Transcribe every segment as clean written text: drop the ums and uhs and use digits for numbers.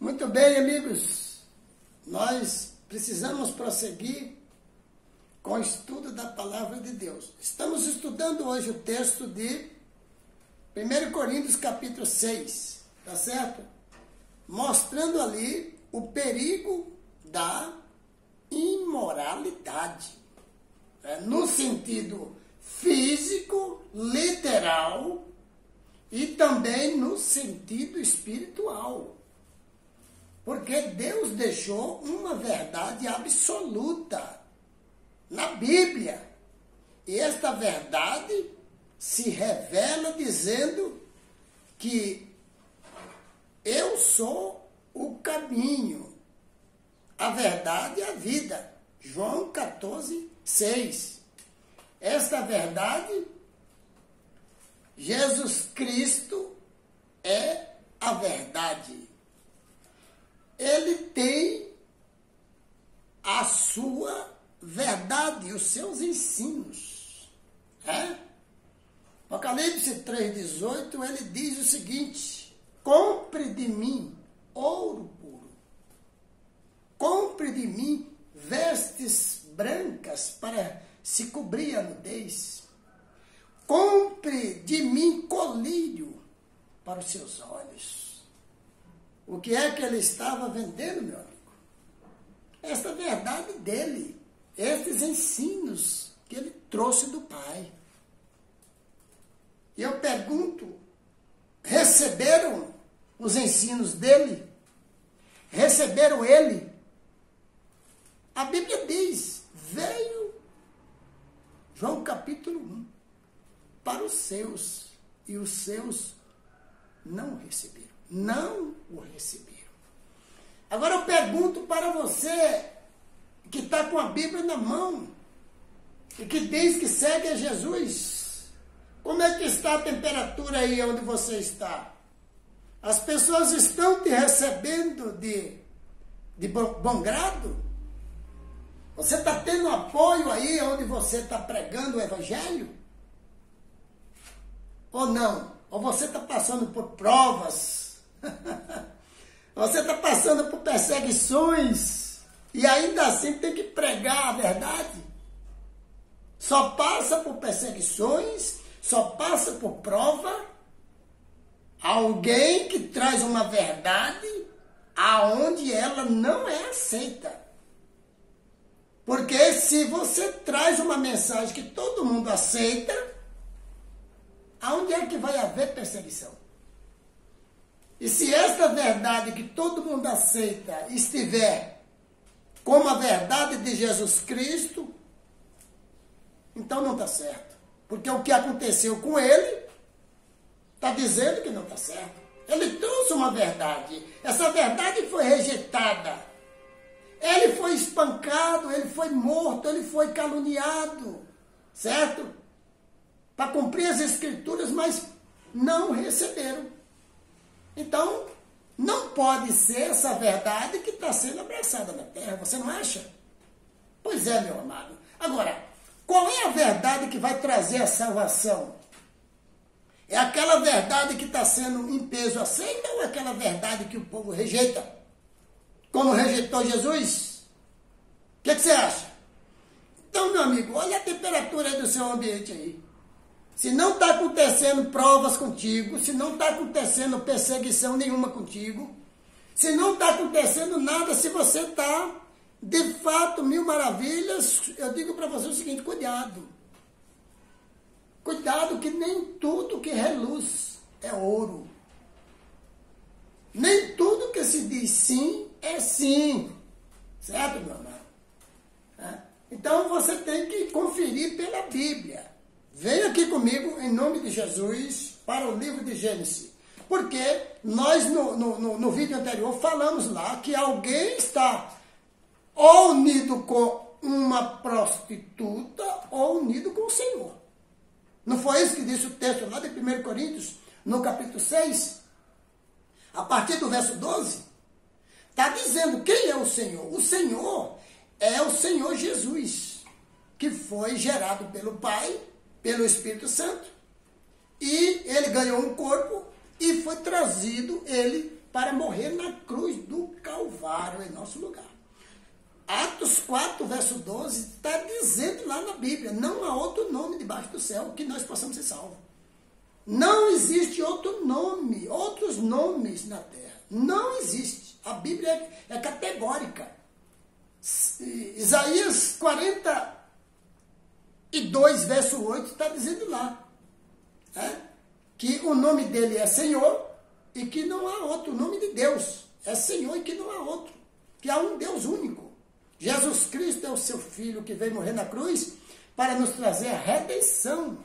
Muito bem, amigos, nós precisamos prosseguir com o estudo da Palavra de Deus. Estamos estudando hoje o texto de 1 Coríntios capítulo 6, tá certo? Mostrando ali o perigo da imoralidade, no sentido físico, literal e também no sentido espiritual. Porque Deus deixou uma verdade absoluta na Bíblia. E esta verdade se revela dizendo que eu sou o caminho, a verdade e a vida. João 14, 6. Esta verdade, Jesus Cristo é a verdade. Ele tem a sua verdade, os seus ensinos. Apocalipse 3,18, ele diz o seguinte: compre de mim ouro puro, compre de mim vestes brancas para se cobrir a nudez, compre de mim colírio para os seus olhos. O que é que ele estava vendendo, meu amigo? Esta verdade dele, estes ensinos que ele trouxe do Pai. E eu pergunto, receberam os ensinos dele? Receberam ele? A Bíblia diz, veio, João capítulo 1, para os seus, e os seus não o receberam. Não o receberam. Agora eu pergunto para você que está com a Bíblia na mão e que diz que segue a Jesus, como é que está a temperatura aí onde você está? As pessoas estão te recebendo de bom grado? Você está tendo apoio aí onde você está pregando o Evangelho? Ou não? Ou você está passando por provas? Você está passando por perseguições e ainda assim tem que pregar a verdade? Só passa por perseguições, só passa por prova alguém que traz uma verdade aonde ela não é aceita. Porque se você traz uma mensagem que todo mundo aceita, aonde é que vai haver perseguição? E se esta verdade que todo mundo aceita estiver como a verdade de Jesus Cristo, então não está certo. Porque o que aconteceu com ele está dizendo que não está certo. Ele trouxe uma verdade. Essa verdade foi rejeitada. Ele foi espancado, ele foi morto, ele foi caluniado, certo? Para cumprir as Escrituras, mas não receberam. Então, não pode ser essa verdade que está sendo abraçada na terra, você não acha? Pois é, meu amado. Agora, qual é a verdade que vai trazer a salvação? É aquela verdade que está sendo em peso aceita ou é aquela verdade que o povo rejeita? Como rejeitou Jesus? O que você acha? Então, meu amigo, olha a temperatura aí do seu ambiente aí. Se não está acontecendo provas contigo, se não está acontecendo perseguição nenhuma contigo, se não está acontecendo nada, se você está, de fato, mil maravilhas, eu digo para você o seguinte, cuidado. Cuidado que nem tudo que reluz é ouro. Nem tudo que se diz sim é sim. Certo, meu amado? Então você tem que conferir pela Bíblia. Venha aqui comigo, em nome de Jesus, para o livro de Gênesis. Porque nós, no vídeo anterior, falamos lá que alguém está ou unido com uma prostituta ou unido com o Senhor. Não foi isso que disse o texto lá de 1 Coríntios, no capítulo 6? A partir do verso 12, está dizendo quem é o Senhor. O Senhor é o Senhor Jesus, que foi gerado pelo Pai, pelo Espírito Santo, e ele ganhou um corpo e foi trazido ele para morrer na cruz do Calvário em nosso lugar. Atos 4, verso 12, está dizendo lá na Bíblia, não há outro nome debaixo do céu que nós possamos ser salvos. Não existe outro nome, outros nomes na terra. Não existe. A Bíblia é categórica. Isaías 42, verso 8, está dizendo lá, que o nome dele é Senhor e que não há outro. O nome de Deus é Senhor e que não há outro. Que há um Deus único. Jesus Cristo é o seu Filho que veio morrer na cruz para nos trazer a redenção,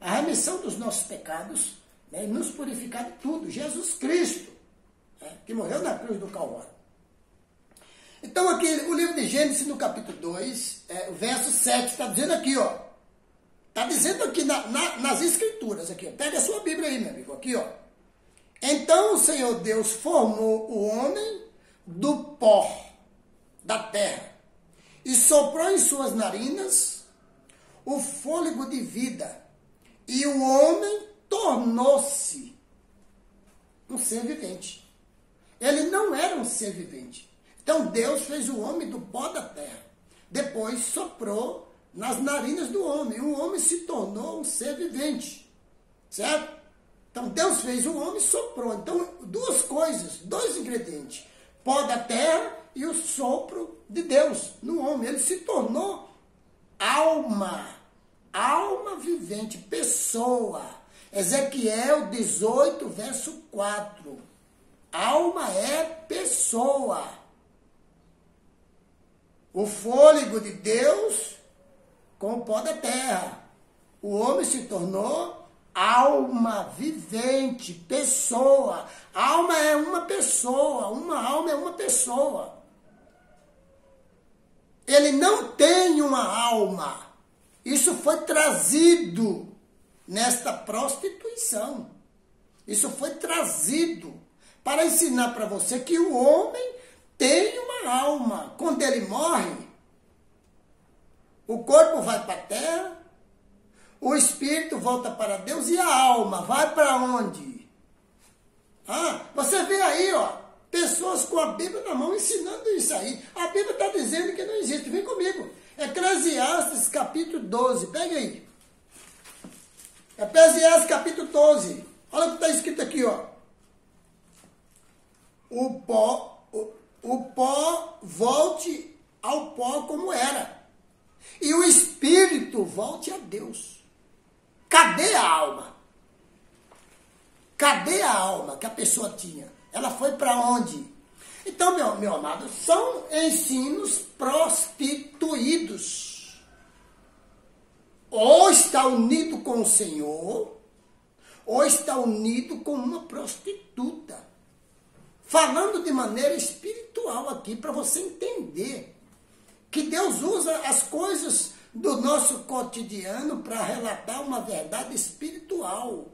a remissão dos nossos pecados, né, e nos purificar de tudo. Jesus Cristo, que morreu na cruz do Calvário. Então aqui, o livro de Gênesis, no capítulo 2, o verso 7, está dizendo aqui, ó. Está dizendo aqui nas Escrituras, aqui, ó. Pega a sua Bíblia aí, meu amigo, aqui, ó. Então o Senhor Deus formou o homem do pó da terra e soprou em suas narinas o fôlego de vida, e o homem tornou-se um ser vivente. Ele não era um ser vivente. Então Deus fez o homem do pó da terra, depois soprou nas narinas do homem, o homem se tornou um ser vivente, certo? Então Deus fez o homem e soprou. Então duas coisas, dois ingredientes, pó da terra e o sopro de Deus no homem. Ele se tornou alma vivente, pessoa. Ezequiel 18, verso 4. Alma é pessoa. O fôlego de Deus com o pó da terra. O homem se tornou alma vivente, pessoa. Alma é uma pessoa, uma alma é uma pessoa. Ele não tem uma alma. Isso foi trazido nesta prostituição. Isso foi trazido para ensinar para você que o homem tem uma alma. Quando ele morre, o corpo vai para a terra, o espírito volta para Deus e a alma vai para onde? Você vê aí, ó, pessoas com a Bíblia na mão ensinando isso aí. A Bíblia está dizendo que não existe. Vem comigo. Eclesiastes capítulo 12. Pega aí. Eclesiastes capítulo 12. Olha o que está escrito aqui, ó. O pó volte ao pó como era. E o espírito volte a Deus. Cadê a alma? Cadê a alma que a pessoa tinha? Ela foi para onde? Então, meu amado, são ensinos prostituídos. Ou está unido com o Senhor, ou está unido com uma prostituta. Falando de maneira espiritual aqui, para você entender que Deus usa as coisas do nosso cotidiano para relatar uma verdade espiritual,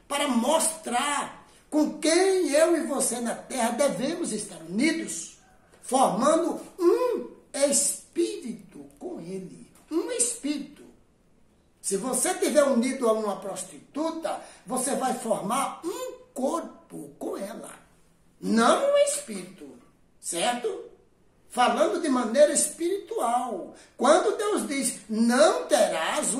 para mostrar com quem eu e você na terra devemos estar unidos, formando um espírito com ele. Um espírito. Se você estiver unido a uma prostituta, você vai formar um corpo com ela, não um espírito, certo? Falando de maneira espiritual. Quando Deus diz, não terás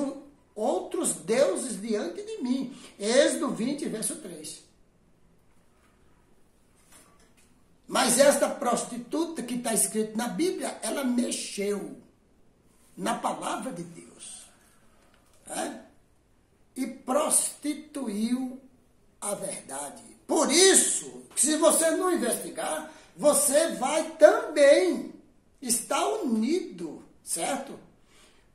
outros deuses diante de mim. Êxodo 20, verso 3. Mas esta prostituta que está escrito na Bíblia, ela mexeu na palavra de Deus. E prostituiu a verdade. Por isso, se você não investigar, você vai também estar unido, certo?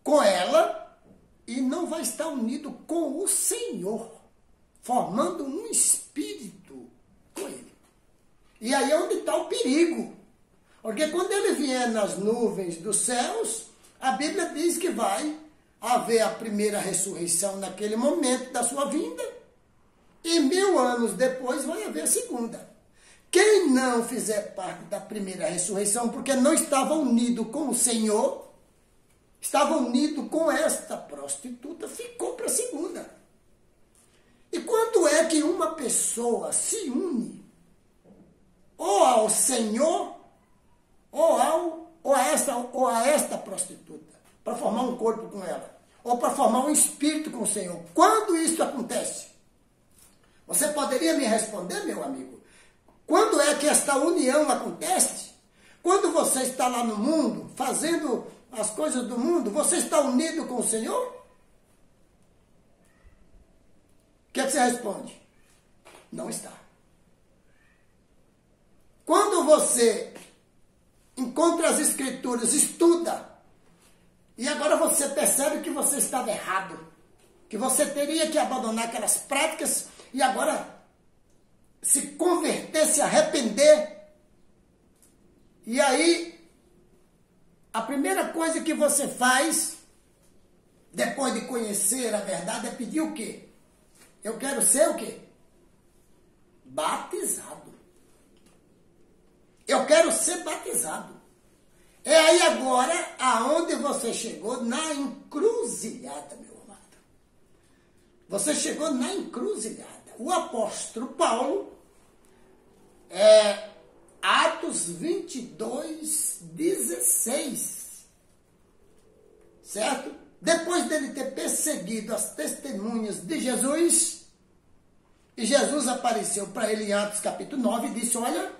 Com ela e não vai estar unido com o Senhor, formando um espírito com ele. E aí é onde está o perigo. Porque quando ele vier nas nuvens dos céus, a Bíblia diz que vai haver a primeira ressurreição naquele momento da sua vinda, e 1000 anos depois vai haver a segunda. Quem não fizer parte da primeira ressurreição, porque não estava unido com o Senhor, estava unido com esta prostituta, ficou para a segunda. E quando é que uma pessoa se une ao Senhor ou a esta prostituta, para formar um corpo com ela, ou para formar um espírito com o Senhor. Quando isso acontece? Você poderia me responder, meu amigo? Quando é que esta união acontece? Quando você está lá no mundo, fazendo as coisas do mundo, você está unido com o Senhor? O que é que você responde? Não está. Quando você encontra as Escrituras, estuda, e agora você percebe que você estava errado, que você teria que abandonar aquelas práticas e agora se converter, se arrepender. E aí, a primeira coisa que você faz, depois de conhecer a verdade, é pedir o quê? Eu quero ser o quê? Batizado. Eu quero ser batizado. É aí agora aonde você chegou, na encruzilhada, meu amado. Você chegou na encruzilhada. O apóstolo Paulo, Atos 22, 16, certo? Depois dele ter perseguido as testemunhas de Jesus, e Jesus apareceu para ele em Atos capítulo 9 e disse, olha,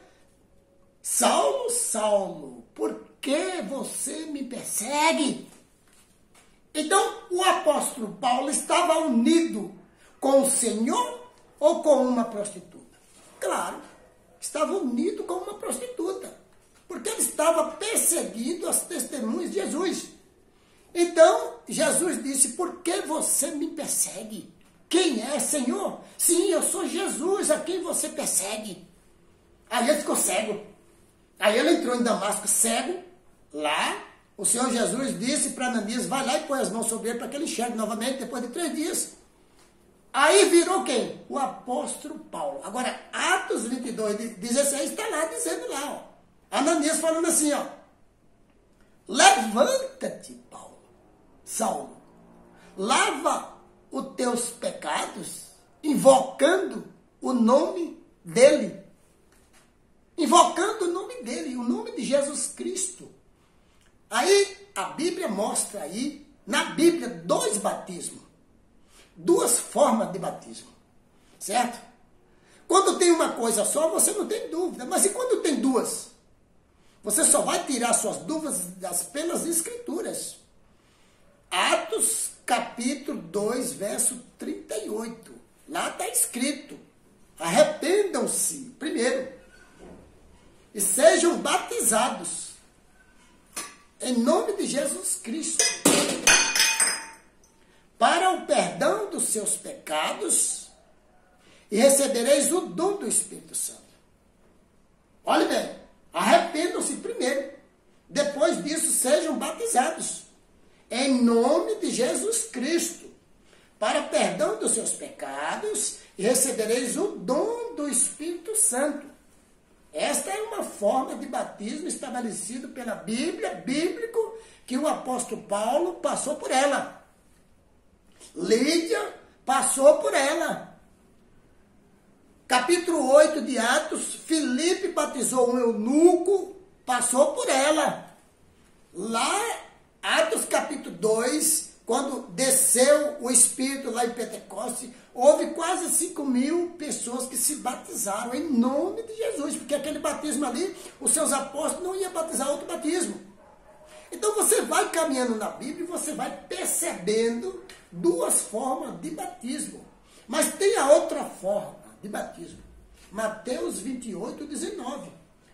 Saulo, Saulo, por que você me persegue? Então, o apóstolo Paulo estava unido com o Senhor ou com uma prostituta? Claro, estava unido com uma prostituta, porque ele estava perseguindo as testemunhas de Jesus. Então, Jesus disse, por que você me persegue? Quem é, Senhor? Sim, eu sou Jesus, a quem você persegue. Aí ele ficou cego. Aí ele entrou em Damasco cego, lá, o Senhor Jesus disse para Ananias, vai lá e põe as mãos sobre ele para que ele enxergue novamente depois de 3 dias. Aí virou quem? O apóstolo Paulo. Agora, Atos 22, 16 está lá dizendo lá, ó. Ananias falando assim, ó. Levanta-te, Paulo, Saulo, lava os teus pecados, invocando o nome dele. Invocando o nome dele, o nome de Jesus Cristo. Aí, a Bíblia mostra aí, na Bíblia, 2 batismos. 2 formas de batismo. Certo? Quando tem uma coisa só, você não tem dúvida. Mas e quando tem 2? Você só vai tirar suas dúvidas pelas Escrituras. Atos, capítulo 2, verso 38. Lá está escrito. Arrependam-se, primeiro, e sejam batizados em nome de Jesus Cristo para o perdão dos seus pecados e recebereis o dom do Espírito Santo. Olhe bem, arrependam-se primeiro, depois disso sejam batizados em nome de Jesus Cristo para o perdão dos seus pecados e recebereis o dom do Espírito Santo. Esta é uma forma de batismo estabelecida pela Bíblia, bíblico, que o apóstolo Paulo passou por ela. Lídia passou por ela. Capítulo 8 de Atos, Filipe batizou um eunuco, passou por ela. Lá, Atos capítulo 2, quando desceu o Espírito lá em Pentecostes, houve quase 5.000 pessoas que se batizaram em nome de Jesus, porque aquele batismo ali, os seus apóstolos não iam batizar outro batismo. Então você vai caminhando na Bíblia e você vai percebendo 2 formas de batismo. Mas tem a outra forma de batismo. Mateus 28, 19.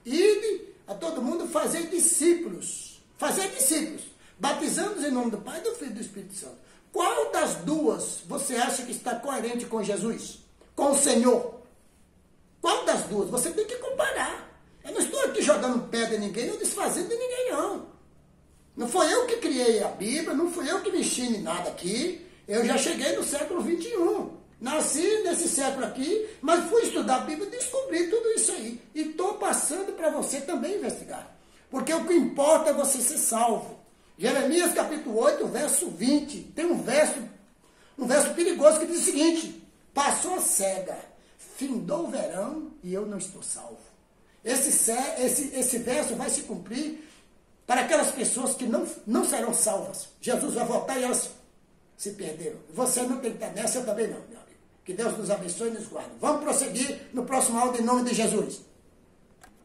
Ide a todo mundo fazer discípulos. Fazer discípulos. Batizando-os em nome do Pai, do Filho e do Espírito Santo. Qual das 2 você acha que está coerente com Jesus? Com o Senhor? Qual das 2? Você tem que comparar. Eu não estou aqui jogando pedra em ninguém, ou desfazendo de ninguém, não. Não foi eu que criei a Bíblia, não fui eu que mexi em nada aqui. Eu já cheguei no século 21. Nasci nesse século aqui, mas fui estudar a Bíblia e descobri tudo isso aí. E estou passando para você também investigar. Porque o que importa é você ser salvo. Jeremias capítulo 8, verso 20. Tem um verso perigoso que diz o seguinte: passou a cega, findou o verão e eu não estou salvo. esse verso vai se cumprir para aquelas pessoas que não serão salvas. Jesus vai voltar e elas se perderam. Você não tem que estar nessa, eu também não, meu amigo. Que Deus nos abençoe e nos guarde. Vamos prosseguir no próximo áudio em nome de Jesus.